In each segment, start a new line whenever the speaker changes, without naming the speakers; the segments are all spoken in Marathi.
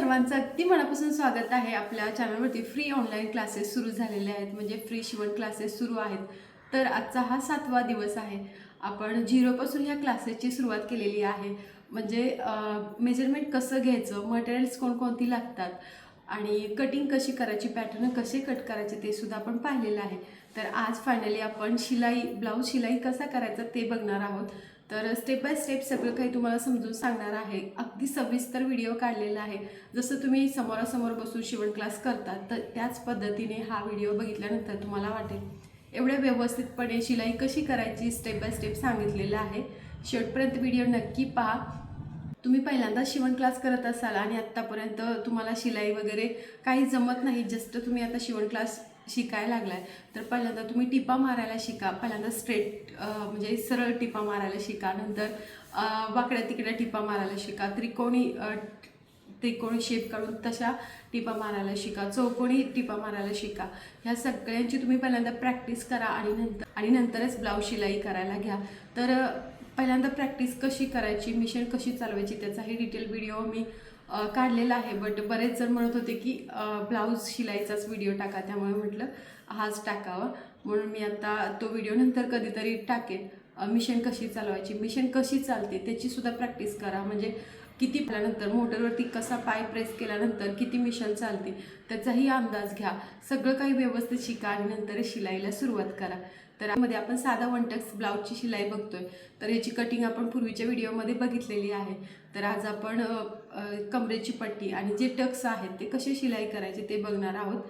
सर्वांचं अगदी मनापासून स्वागत आहे। आपल्या चॅनलवरती फ्री ऑनलाईन क्लासेस सुरू झालेले आहेत, म्हणजे फ्री शिवण क्लासेस सुरू आहेत। तर आजचा हा 7वा दिवस आहे। आपण झिरोपासून ह्या क्लासेसची सुरुवात केलेली आहे। म्हणजे मेजरमेंट कसं घ्यायचं, मटेरियल्स कोणकोणती लागतात आणि कटिंग कशी करायची, पॅटर्न कसे कट करायचे ते सुद्धा आपण पाहिलेलं आहे। तर आज फायनली आपण शिलाई, ब्लाऊज शिलाई कसा करायचा ते बघणार आहोत। तर स्टेप बाय स्टेप सगळं काही तुम्हाला समजून सांगणार आहे। अगदी सविस्तर व्हिडिओ काढलेला आहे। जसं तुम्ही समोरासमोर बसून शिवण क्लास करतात तर त्याच पद्धतीने हा व्हिडिओ बघितल्यानंतर तुम्हाला वाटेल एवढ्या व्यवस्थितपणे शिलाई कशी करायची स्टेप बाय स्टेप सांगितलेलं आहे। शेवटपर्यंत व्हिडिओ नक्की पहा। तुम्ही पहिल्यांदा शिवण क्लास करत असाल आणि आत्तापर्यंत तुम्हाला शिलाई वगैरे काही जमत नाही, जस्ट तुम्ही आता शिवण क्लास शिकायला लागलाय, तर पहिल्यांदा तुम्ही टिपा मारायला शिका। पहिल्यांदा स्ट्रेट म्हणजे सरळ टिपा मारायला शिका, नंतर वाकड्या तिकड्या टिपा मारायला शिका, त्रिकोणी शेप काढून तशा टिपा मारायला शिका, चौकोनी टिपा मारायला शिका। ह्या सगळ्यांची तुम्ही पहिल्यांदा प्रॅक्टिस करा आणि नंतरच ब्लाऊज शिलाई करायला घ्या। तर पहिल्यांदा प्रॅक्टिस कशी करायची, मिशन कशी चालवायची त्याचाही डिटेल व्हिडिओ मी काढलेला आहे। बट बरेच जण म्हणत होते की ब्लाऊज शिलाईचाच व्हिडिओ टाका, त्यामुळे म्हटलं हाच टाकावा, म्हणून मी आता तो व्हिडिओ नंतर कधीतरी टाकेन। मिशन कशी चालवायची, मिशन कशी चालते त्याची सुद्धा प्रॅक्टिस करा। म्हणजे किती केल्यानंतर, मोटरवरती कसा पाय प्रेस केल्यानंतर किती मिशन चालते त्याचाही अंदाज घ्या। सगळं काही व्यवस्थित शिका आणि नंतर शिलाईला सुरुवात करा। तर यामध्ये आपण साधा वन टक्स ब्लाऊजची शिलाई बघतोय। तर याची कटिंग आपण पूर्वीच्या व्हिडिओमध्ये बघितलेली आहे। तर आज आपण कमरेची पट्टी आणि जे टक्स आहेत ते कसे शिलाई करायचे ते बघणार आहोत।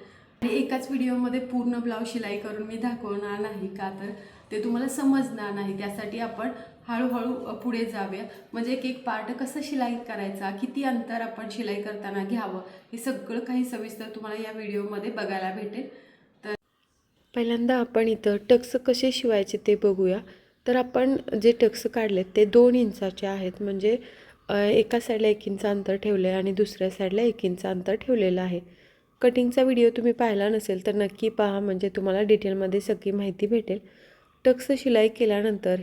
आणि एकाच व्हिडिओमध्ये पूर्ण ब्लाऊज शिलाई करून मी दाखवणार नाही, का तर ते तुम्हाला समजणार नाही। त्यासाठी आपण हळूहळू पुढे जाऊया, म्हणजे एक एक पार्ट कसं शिलाई करायचा, किती अंतर आपण शिलाई करताना घ्यावं, हे सगळं काही सविस्तर तुम्हाला या व्हिडिओमध्ये बघायला भेटेल। तर पहिल्यांदा आपण इथं टक्स कसे शिवायचे ते बघूया। तर आपण जे टक्स काढलेत ते 2 इंचाचे आहेत, म्हणजे एका साईडला 1 इंच अंतर ठेवलं आहे आणि दुसऱ्या साईडला 1 इंच अंतर ठेवलेलं आहे। कटिंगचा व्हिडिओ तुम्ही पाहिला नसेल तर नक्की पहा, म्हणजे तुम्हाला डिटेलमध्ये सगळी माहिती भेटेल। टक्स शिलाई केल्यानंतर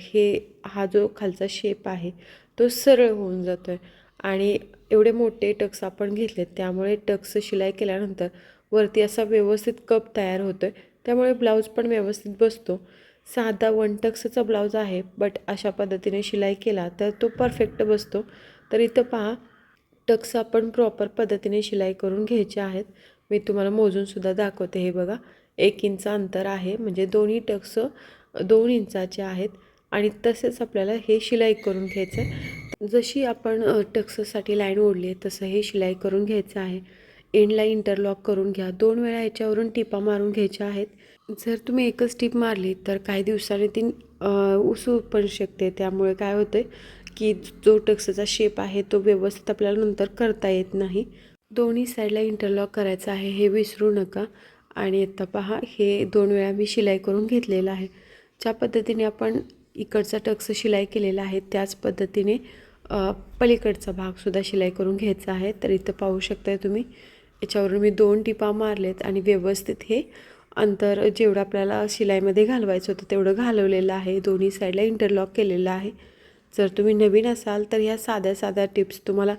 हा जो खालचा शेप आहे तो सरळ होऊन जातो आहे आणि एवढे मोठे टक्स आपण घेतलेत, त्यामुळे टक्स शिलाई केल्यानंतर वरती असा व्यवस्थित कप तयार होतो आहे, त्यामुळे ब्लाऊज पण व्यवस्थित बसतो। साधा वन टक्सचा ब्लाऊज आहे, बट अशा पद्धतीने शिलाई केला तर तो परफेक्ट बसतो। तर इथं पहा, टक्स आपण प्रॉपर पद्धतीने शिलाई करून घ्यायचे आहेत। मी तुम्हाला मोजूनसुद्धा दाखवते। हे बघा, 1 इंच अंतर आहे, म्हणजे दोन्ही टक्स 2 इंचाचे आहेत आणि तसेच आपल्याला हे शिलाई करून घ्यायचं आहे। जशी आपण टक्ससाठी लाईन ओढली आहे तसं हे शिलाई करून घ्यायचं आहे। एंडला इंटरलॉक करून घ्या, 2 वेळा याच्यावरून टिपा मारून घ्यायच्या आहेत। जर तुम्ही एकच टिप मारली तर काही दिवसांनी ती उसू पण शकते, त्यामुळे काय होतं की जो टक्सचा शेप आहे तो व्यवस्थित आपल्याला नंतर करता येत नाही। दोन्ही साईडला इंटरलॉक करायचं आहे, हे विसरू नका। आणि आता पहा, हे 2 वेळा मी शिलाई करून घेतलेलं आहे। ज्या पद्धतीने आपण इकडचा टक्स शिलाई केलेला आहे त्याच पद्धतीने पलीकडचा भागसुद्धा शिलाई करून घ्यायचा आहे। तर इथं पाहू शकताय तुम्ही, याच्यावरून मी 2 टिपा मारलेत आणि व्यवस्थित हे अंतर जेवढं आपल्याला शिलाईमध्ये घालवायचं होतं तेवढं घालवलेलं आहे। दोन्ही साईडला इंटरलॉक केलेलं आहे। जर तुम्ही नवीन असाल तर ह्या साध्या साध्या टिप्स तुम्हाला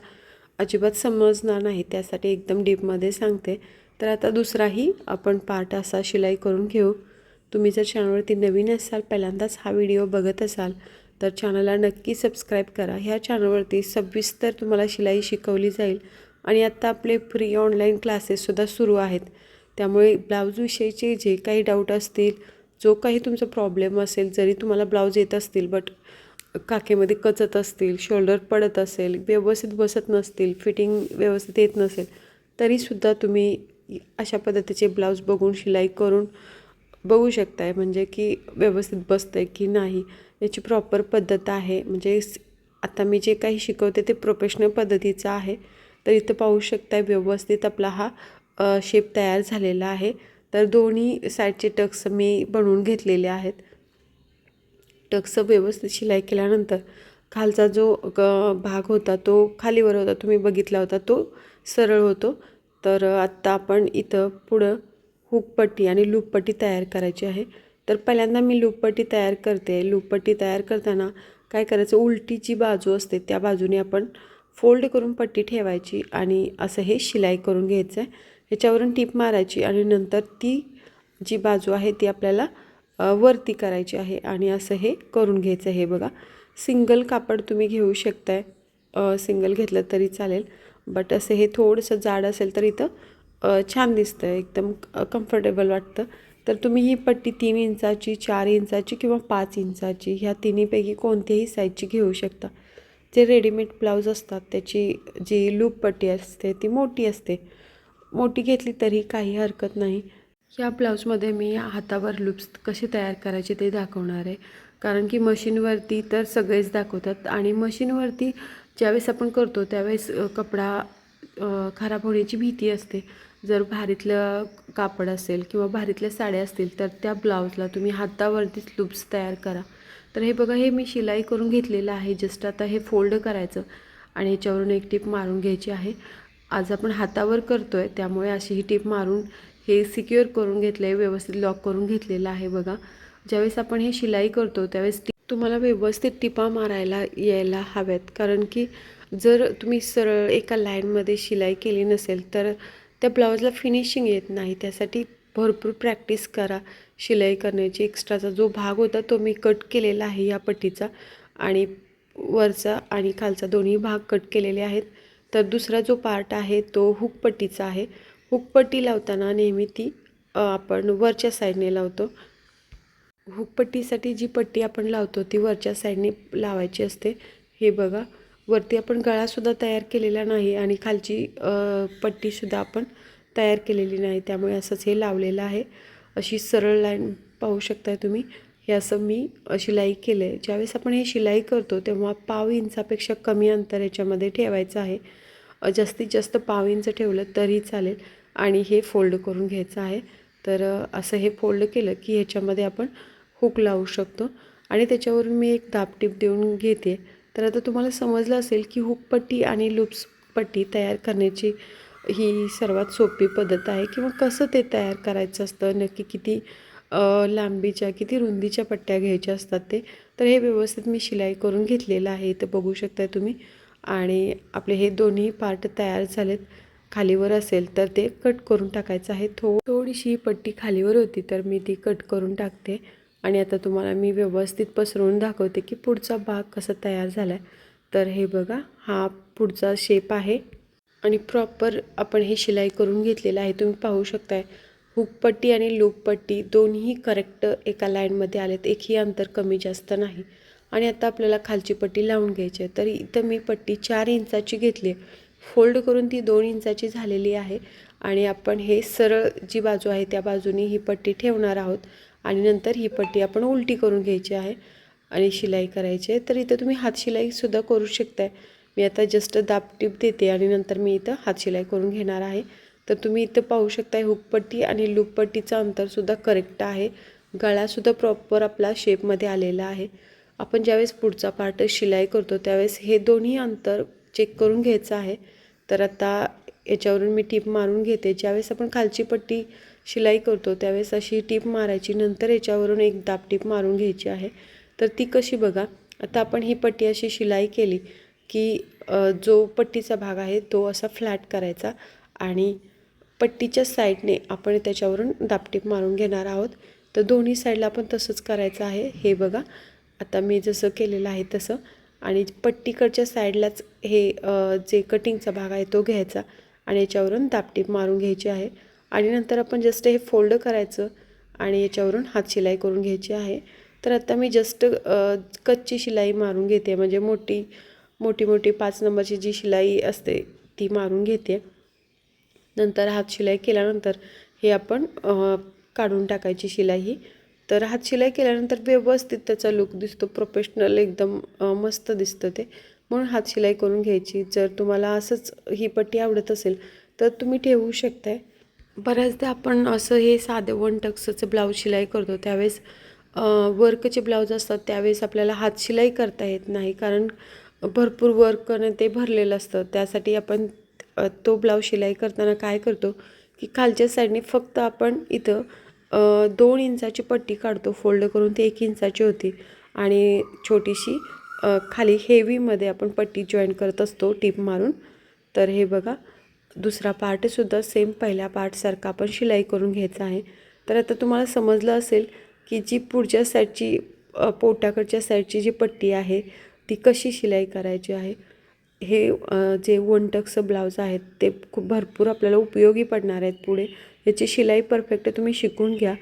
अजिबात समजणार नाही, त्यासाठी एकदम डीपमध्ये सांगते। तर आता दुसराही आपण पार्ट असा शिलाई करून घेऊ। तुम्ही जर चॅनलवरती नवीन असाल, पहिल्यांदाच हा व्हिडिओ बघत असाल तर चॅनलला नक्की सबस्क्राईब करा। ह्या चॅनलवरती सविस्तर तुम्हाला शिलाई शिकवली जाईल आणि आत्ता आपले फ्री ऑनलाईन क्लासेससुद्धा सुरू आहेत, त्यामुळे ब्लाऊजविषयीचे जे काही डाऊट असतील, जो काही तुमचा प्रॉब्लेम असेल, जरी तुम्हाला ब्लाऊज येत असतील बट काखेमध्ये कचत असतील, शोल्डर पडत असेल, व्यवस्थित बसत नसतील, फिटिंग व्यवस्थित येत नसेल, तरीसुद्धा तुम्ही अशा पद्धतीचे ब्लाऊज बघून शिलाई करून बघू शकताय, म्हणजे की व्यवस्थित बसतं आहे की नाही याची प्रॉपर पद्धत आहे। म्हणजे आता मी जे काही शिकवते ते प्रोफेशनल पद्धतीचं आहे। तर इथं पाहू शकताय व्यवस्थित आपला हा शेप तयार झालेला आहे। तर दोन्ही साईडचे टक्स मी बनवून घेतलेले आहेत। टक्स व्यवस्थित शिलाई केल्यानंतर खालचा जो भाग होता तो खालीवर होता, तुम्ही बघितला होता, तो सरळ होतो। तर आत्ता आपण इथं पुढं हुकपट्टी आणि लूपपट्टी तयार करायची आहे। तर पहिल्यांदा मी लूपपट्टी तयार करते। लूपपट्टी तयार करताना काय करायचं, उलटी जी बाजू असते त्या बाजूने आपण
फोल्ड करून पट्टी ठेवायची आणि असं हे शिलाई करून घ्यायचं आहे. ह्याच्यावरून टीप मारायची आणि नंतर ती जी बाजू आहे ती आपल्याला वरती करायची आहे आणि असं हे करून घ्यायचं. हे बघा, सिंगल कापड तुम्ही घेऊ शकताय, सिंगल घेतलं तरी चालेल, बट असं हे थोडंसं जाड असेल तर इथं छान दिसतं, एकदम कम्फर्टेबल वाटतं. तर तुम्ही ही पट्टी 3 इंचाची, 4 इंचाची किंवा 5 इंचाची ह्या तिन्हीपैकी कोणत्याही साईजची घेऊ शकता. जे रेडीमेड ब्लाऊज असतात त्याची जी लूप पट्टी असते ती मोठी असते, मोठी घेतली तरी काही हरकत नाही. या ब्लाऊजमध्ये मी हातावर लूप्स कसे तयार करायचे ते दाखवणार आहे, कारण की मशीनवरती तर सगळेच दाखवतात आणि मशीनवरती ज्यावेळेस आपण करतो त्यावेळेस कपडा खराब होण्याची भीती असते. जर भारीतलं कापड असेल किंवा भारीतल्या साड्या असतील तर त्या ब्लाऊजला तुम्ही हातावरतीच लूप्स तयार करा. तर हे बघा, हे मी शिलाई करून घेतलेलं आहे. जस्ट आता हे फोल्ड करायचं आणि ह्याच्यावरून एक टीप मारून घ्यायची आहे. आज आपण हातावर करतो आहे त्यामुळे अशी ही टीप मारून हे सिक्युअर करून घेतलं आहे, व्यवस्थित लॉक करून घेतलेलं आहे. बघा, ज्यावेळेस आपण हे शिलाई करतो त्यावेळेस तुम्हाला व्यवस्थित टिपा मारायला यायला हव्यात, कारण की जर तुम्ही सरळ एका लाईनमध्ये शिलाई केली नसेल तर त्या ब्लाऊजला फिनिशिंग येत नाही. त्यासाठी भरपूर प्रॅक्टिस करा शिलाई करण्याची. एक्स्ट्राचा जो भाग होता तो मी कट केलेला आहे या पट्टीचा, आणि वरचा आणि खालचा दोन्ही भाग कट केलेले आहेत. तर दुसरा जो पार्ट आहे तो हुक पट्टीचा आहे. हुक पट्टी लावताना नेहमी ती आपण वरच्या साईडने लावतो. हुकपट्टीसाठी जी पट्टी आपण लावतो ती वरच्या साईडने लावायची असते. हे बघा, वरती आपण गळासुद्धा तयार केलेला नाही आणि खालची पट्टीसुद्धा आपण तयार केलेली नाही, त्यामुळे असंच हे लावलेलं आहे. अशी सरळ लाईन पाहू शकताय तुम्ही. हे असं मी शिलाई केलं आहे. ज्यावेळेस आपण हे शिलाई करतो तेव्हा पाव इंचापेक्षा कमी अंतर याच्यामध्ये ठेवायचं आहे. जास्तीत जास्त पाव इंच ठेवलं तरी चालेल आणि हे फोल्ड करून घ्यायचं आहे. तर असं हे फोल्ड केलं की ह्याच्यामध्ये आपण हुक लावू शकतो आणि त्याच्यावरून मी एक दाबटीप देऊन घेते. तर आता तुम्हाला समजलं असेल की हुकपट्टी आणि लूप्स पट्टी तयार करण्याची ही सर्वात सोपी पद्धत आहे, किंवा कसं ते तयार करायचं असतं, नक्की किती लांबीच्या किती रुंदीच्या पट्ट्या घ्यायच्या असतात ते. तर हे व्यवस्थित मी शिलाई करून घेतलेलं आहे, इथं बघू शकता तुम्ही. आणि आपले हे दोन्ही पार्ट तयार झालेत. खालीवर असेल तर ते कट करून टाकायचं आहे. थोडीशी पट्टी खालीवर होती तर मी ती कट करून टाकते आणि आता तुम्हाला मी व्यवस्थित पसरवून दाखवते की पुढचा भाग कसा तयार झाला आहे. तर हे बघा, हा पुढचा शेप आहे आणि प्रॉपर आपण हे शिलाई करून घेतलेलं आहे. तुम्ही पाहू शकताय हुकपट्टी आणि लूपपट्टी दोन्ही करेक्ट एका लाईनमध्ये आलेत, एकही अंतर कमी जास्त नाही. आणि आता आपल्याला खालची पट्टी लावून घ्यायची आहे. तर इथं मी पट्टी 4 इंचाची घेतली आहे, फोल्ड करून ती 2 इंचाची झालेली आहे आणि आपण हे सरळ जी बाजू आहे त्या बाजूनी ही पट्टी ठेवणार आहोत आणि नंतर ही पट्टी आपण उलटी करून घ्यायची आहे आणि शिलाई करायची आहे. तर इथं तुम्ही हात शिलाईसुद्धा करू शकताय. मी आता जस्ट दाबटीप देते आणि नंतर मी इथं हात शिलाई करून घेणार आहे. तर तुम्ही इथं पाहू शकताय हुकपट्टी आणि लूपपट्टीचं अंतरसुद्धा करेक्ट आहे. गळासुद्धा प्रॉपर आपला शेपमध्ये आलेला आहे. आपण ज्यावेळेस पुढचा पार्ट शिलाई करतो त्यावेळेस हे दोन्ही अंतर चेक करून घ्यायचं आहे. तर आता याच्यावरून मी टीप मारून घेते. ज्यावेळेस आपण खालची पट्टी शिलाई करतो त्यावेळेस अशी टीप मारायची, नंतर याच्यावरून एक दाबटीप मारून घ्यायची आहे. तर ती कशी बघा, आता आपण ही पट्टी अशी शिलाई केली की जो पट्टीचा भाग आहे तो असा फ्लॅट करायचा आणि पट्टीच्या साईडने आपण त्याच्यावरून दाबटीप मारून घेणार आहोत. तर दोन्ही साईडला आपण तसंच करायचं आहे. हे बघा, आता मी जसं केलेलं आहे तसं, आणि पट्टीकडच्या साईडलाच हे जे कटिंगचा भाग आहे तो घ्यायचा आणि याच्यावरून दाबटीप मारून घ्यायची आहे आणि नंतर आपण जस्ट हे फोल्ड करायचं आणि याच्यावरून हात शिलाई करून घ्यायची आहे. तर आता मी जस्ट कच्ची शिलाई मारून घेते, म्हणजे मोठी 5 नंबरची जी शिलाई असते ती मारून घेते. नंतर हात शिलाई केल्यानंतर हे आपण काढून टाकायची शिलाई ही. तर हात शिलाई केल्यानंतर व्यवस्थित त्याचा लुक दिसतो, प्रोफेशनल एकदम मस्त दिसतं ते, म्हणून हात शिलाई करून घ्यायची. जर तुम्हाला असंच ही पट्टी आवडत असेल तर तुम्ही ठेवू शकताय. बऱ्याचदा आपण असं हे साधे 1 टक्सचं ब्लाऊज शिलाई करतो त्यावेळेस वर्कचे ब्लाऊज असतात त्यावेळेस आपल्याला हात शिलाई करता येत नाही, कारण भरपूर वर्कने ते भरलेलं असतं. त्यासाठी आपण तो ब्लाऊज शिलाई करताना काय करतो की खालच्या साईडने फक्त आपण इथं 2 इंचाची पट्टी काढतो फोल्ड करून, ती 1 इंचाची होती आणि छोटीशी खाली हेवीमध्ये आपण पट्टी जॉईन करत असतो टीप मारून. तर हे बघा दुसरा पार्टसुद्धा सेम पहिल्या पार्टसारखा आपण शिलाई करून घ्यायचा आहे. तर आता तुम्हाला समजलं असेल की जी पुढच्या साईडची पोटाकडच्या साईडची जी पट्टी आहे ती कशी शिलाई करायची आहे. हे जे वन टक्स ब्लाऊज आहेत ते खूप भरपूर आपल्याला उपयोगी पडणार आहेत पुढे. याची शिलाई परफेक्ट तुम्ही शिकून घ्या.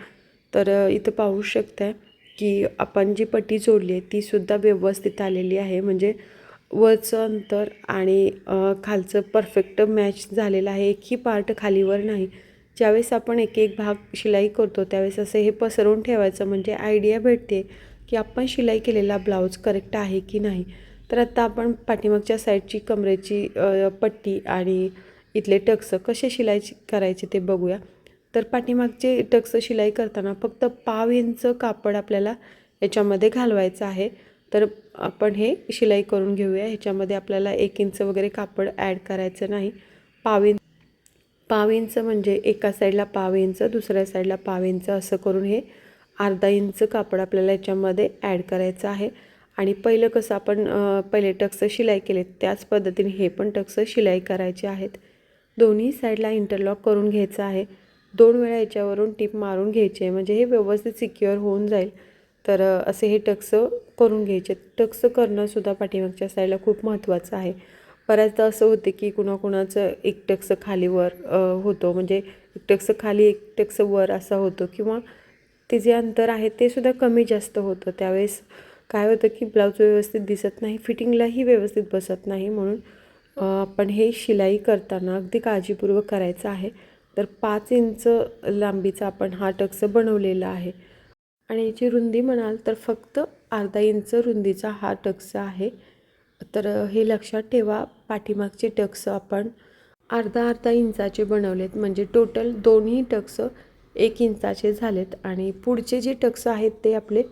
तर इथं पाहू शकताय की आपण जी पट्टी जोडली आहे तीसुद्धा व्यवस्थित आलेली आहे. म्हणजे वरचं अंतर आणि खालचं परफेक्ट मॅच झालेलं आहे. एकही पार्ट खालीवर नाही. ज्यावेळेस आपण एक एक भाग शिलाई करतो त्यावेळेस असं हे पसरवून ठेवायचं, म्हणजे आयडिया भेटते की आपण शिलाई केलेला ब्लाऊज करेक्ट आहे की नाही. तर आता आपण पाठीमागच्या साईडची कमरेची पट्टी आणि इथले टक्स कसे शिलाई करायचे ते बघूया. तर पाठीमागचे टक्स शिलाई करताना फक्त पाव इंच कापड आपल्याला याच्यामध्ये घालवायचं आहे. तर आपण हे शिलाई करून घेऊया. ह्याच्यामध्ये आपल्याला 1 इंच वगैरे कापड ॲड करायचं नाही. पाव इंच म्हणजे एका साईडला पाव इंच, दुसऱ्या साईडला पाव इंच असं करून हे अर्धा इंच कापड आपल्याला याच्यामध्ये ॲड करायचं आहे. आणि पहिलं कसं आपण पहिले टक्स शिलाई केले त्याच पद्धतीने हे पण टक्स शिलाई करायचे आहेत. दोन्ही साईडला इंटरलॉक करून घ्यायचं आहे. 2 वेळा याच्यावरून टीप मारून घ्यायचे म्हणजे हे व्यवस्थित सिक्युअर होऊन जाईल. तर असे हे टक्स करून घ्यायचे. टक्स करणंसुद्धा पाठीमागच्या साईडला खूप महत्त्वाचं आहे. बऱ्याचदा असं होते की कुणाकुणाचं एक टक्स खालीवर होतो, म्हणजे एक टक्स खाली एक टक्स वर असा होतो, किंवा ते जे अंतर आहे ते सुद्धा कमी जास्त होतं. त्यावेळेस काय होतं की ब्लाऊज व्यवस्थित दिसत नाही, फिटिंगलाही व्यवस्थित बसत नाही. म्हणून आपण हे शिलाई करताना अगदी काळजीपूर्वक करायचं आहे. तर 5 इंच लांबीचा आपण हा टक्स बनवलेला आहे. आणि याची रुंदी म्हणाल तर फक्त अर्धा इंच रुंदीचा हा टक्स आहे. तर हे लक्षात ठेवा. पाठीमागचे टक्स आपण अर्धा इंचाचे बनवलेत, म्हणजे टोटल दोन्ही टक्स 1 इंचाचे झालेत. आणि पुढचे जे टक्स आहेत ते आपले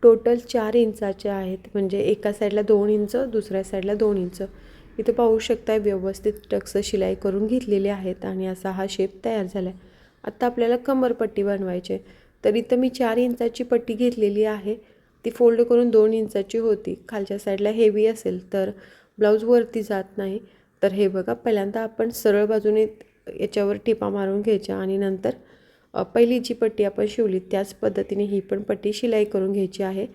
टोटल 4 इंचाचे आहेत, म्हणजे एका साईडला 2 इंच, दुसऱ्या साईडला 2 इंच. इथे पाहू शकता व्यवस्थित टक्स शिलाई करून घेतलेले आहेत आणि असा हा शेप तयार झाला आहे. आता आपल्याला कमरपट्टी बनवायची आहे. तर इथं मी 4 इंचाची पट्टी घेतलेली आहे. ती फोल्ड करून 2 इंचाची होती. खालच्या साईडला हेवी असेल तर ब्लाऊज वरती जात नाही. तर हे बघा, पहिल्यांदा आपण सरळ बाजूने याच्यावर टिपा मारून घ्यायच्या आणि नंतर पहिली जी पट्टी आपण शिवली त्याच पद्धतीने ही पण पट्टी शिलाई करून घ्यायची आहे.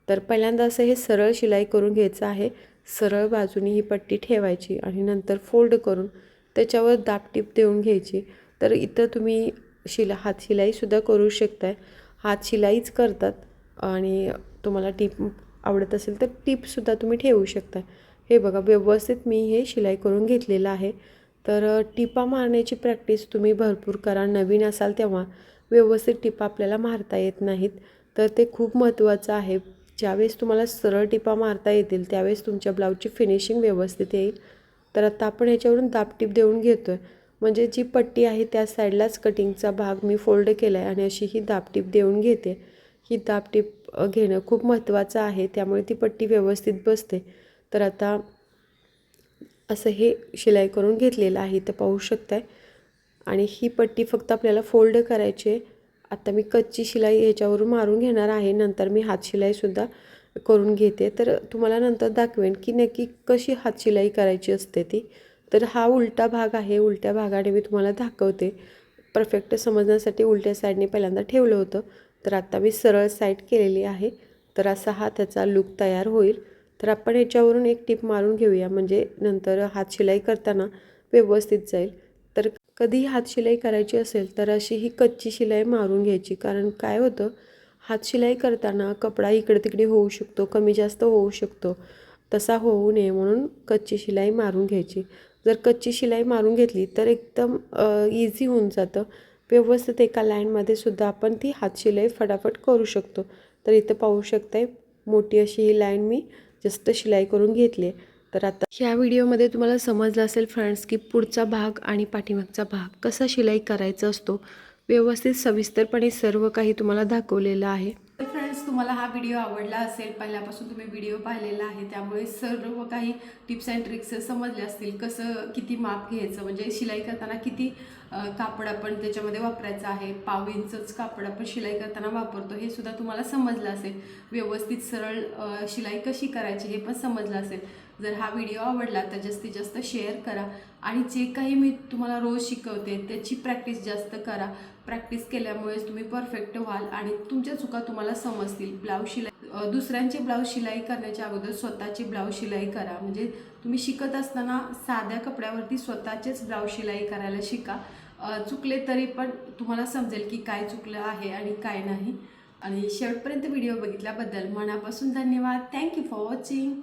तर पहिल्यांदा असं हे सरळ शिलाई करून घ्यायचं आहे. सरळ बाजूने ही पट्टी ठेवायची आणि नंतर फोल्ड करून त्याच्यावर दाबटीप देऊन घ्यायची. तर इथं तुम्ही हात शिलाईसुद्धा करू शकताय. हात शिलाईच करतात आणि तुम्हाला टीप आवडत असेल तर टीपसुद्धा तुम्ही ठेवू शकता. हे बघा, व्यवस्थित मी हे शिलाई करून घेतलेलं आहे. तर टिपा मारण्याची प्रॅक्टिस तुम्ही भरपूर करा. नवीन असाल तेव्हा व्यवस्थित टिपा आपल्याला मारता येत नाहीत, तर ते खूप महत्त्वाचं आहे. ज्यावेळेस तुम्हाला सरळ टिपा मारता येतील त्यावेळेस तुमच्या ब्लाऊजची फिनिशिंग व्यवस्थित येईल. तर आता आपण ह्याच्यावरून दाबटीप देऊन घेतो आहे, म्हणजे जी पट्टी आहे त्या साईडलाच कटिंगचा भाग मी फोल्ड केला आहे आणि अशी ही दाबटीप देऊन घेते. ही दाबटीप घेणं खूप महत्त्वाचं आहे, त्यामुळे ती पट्टी व्यवस्थित बसते. तर आता असं हे शिलाई करून घेतलेलं आहे इथं पाहू शकताय. आणि ही पट्टी फक्त आपल्याला फोल्ड करायची आहे. आता मी कच्ची शिलाई ह्याच्यावरून मारून घेणार आहे, नंतर मी हात शिलाईसुद्धा करून घेते. तर तुम्हाला नंतर दाखवेन की नक्की कशी हात शिलाई करायची असते ती. तर हा उलटा भाग आहे, उलट्या भागाने मी तुम्हाला दाखवते. परफेक्ट समजण्यासाठी उलट्या साईडने पहिल्यांदा ठेवलं होतं, तर आता मी सरळ साईड केलेली आहे. तर असा हा त्याचा लूक तयार होईल. तर आपण याच्यावरून एक टीप मारून घेऊया, म्हणजे नंतर हात शिलाई करताना व्यवस्थित जाईल. तर कधी हात शिलाई करायची असेल तर अशी ही कच्ची शिलाई मारून घ्यायची. कारण काय होतं, हात शिलाई करताना कपडा इकडे तिकडे होऊ शकतो, कमी जास्त होऊ शकतो. तसा होऊ नये म्हणून कच्ची शिलाई मारून घ्यायची. जर कच्ची शिलाई मारून घेतली तर एकदम इझी होऊन जातं. व्यवस्थित एका लाईनमध्ये सुद्धा आपण ती हात शिलाई फटाफट करू शकतो. तर इथं पाहू शकताय मोठी अशी ही लाईन मी जस्ट शिलाई करून घेतली. तर आता ह्या व्हिडिओमध्ये तुम्हाला समजलं असेल फ्रेंड्स की पुढचा भाग आणि पाठीमागचा भाग कसा शिलाई करायचा असतो. व्यवस्थित सविस्तरपणे सर्व काही तुम्हाला दाखवलेलं आहे.
तर फ्रेंड्स, तुम्हाला हा व्हिडिओ आवडला असेल, पहिल्यापासून तुम्ही व्हिडिओ पाहिलेला आहे, त्यामुळे सर्व काही टिप्स अँड ट्रिक्स समजले असतील. कसं किती माप घ्यायचं, म्हणजे शिलाई करताना किती कापड आपण त्याच्यामध्ये वापरायचं आहे, 1/2 इंचच कापड आपण शिलाई करताना वापरतो, हे सुद्धा तुम्हाला समजलं असेल. व्यवस्थित सरळ शिलाई कशी करायची हे पण समजलं असेल. जर हा व्हिडिओ आवडला तर जास्तीत जास्त शेअर करा आणि जे काही मी तुम्हाला रोज शिकवते त्याची प्रॅक्टिस जास्त करा. प्रॅक्टिस केल्यामुळेच तुम्ही परफेक्ट व्हाल आणि तुमच्या चुका तुम्हाला समजतील. ब्लाऊज शिलाई, दुसऱ्यांचे ब्लाऊज शिलाई करण्याच्या अगोदर स्वतःची ब्लाऊज शिलाई करा. म्हणजे तुम्ही शिकत असताना साध्या कपड्यावरती स्वतःचेच ब्लाऊज शिलाई करायला शिका. चुकले तरी पण तुम्हाला समजेल की काय चुकलं आहे आणि काय नाही. आणि शेवटपर्यंत व्हिडिओ बघितल्याबद्दल मनापासून धन्यवाद. Thank you for watching.